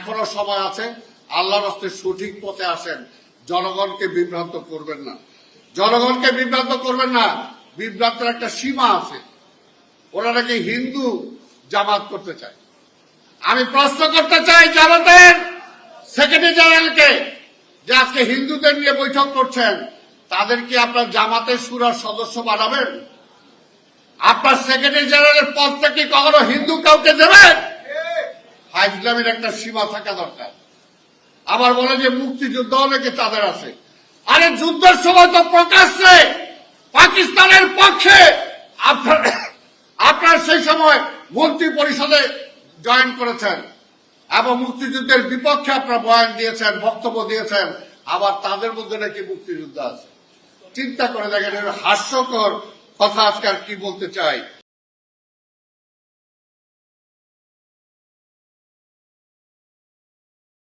এখনো সময় আছে। আল্লাহর রাস্তায় সঠিক পথে আসেন, জনগণকে বিভ্রান্ত করবেন না, জনগণকে বিভ্রান্ত করবেন না। বিভ্রান্তের একটা সীমা আছে। ওরা নাকি হিন্দু জামাত করতে চায়। আমি প্রশ্ন করতে চাই জামাতের সেক্রেটারি জেনারেলকে যে আজকে হিন্দুদের নিয়ে বৈঠক করছেন, তাদের কি আপনার জামাতের সুরার সদস্য বানাবেন? আপনার সেক্রেটারি জেনারেলের পদটা কি কখনো হিন্দু কাউকে দেবেন? ইসলামের একটা সীমা থাকা দরকার। আবার বলে যে মুক্তিযুদ্ধ অনেকে তাদের আছে। আরে যুদ্ধের সময় তো প্রকাশ্যে পাকিস্তানের পক্ষে আপনার সেই সময় মন্ত্রী পরিষদে জয়েন করেছেন এবং মুক্তিযুদ্ধের বিপক্ষে আপনারা বয়ান দিয়েছেন, বক্তব্য দিয়েছেন। আবার তাদের মধ্যে নাকি মুক্তিযুদ্ধ আছে। চিন্তা করে দেখেন, হাস্যকর কথা আজকাল কি বলতে চাই।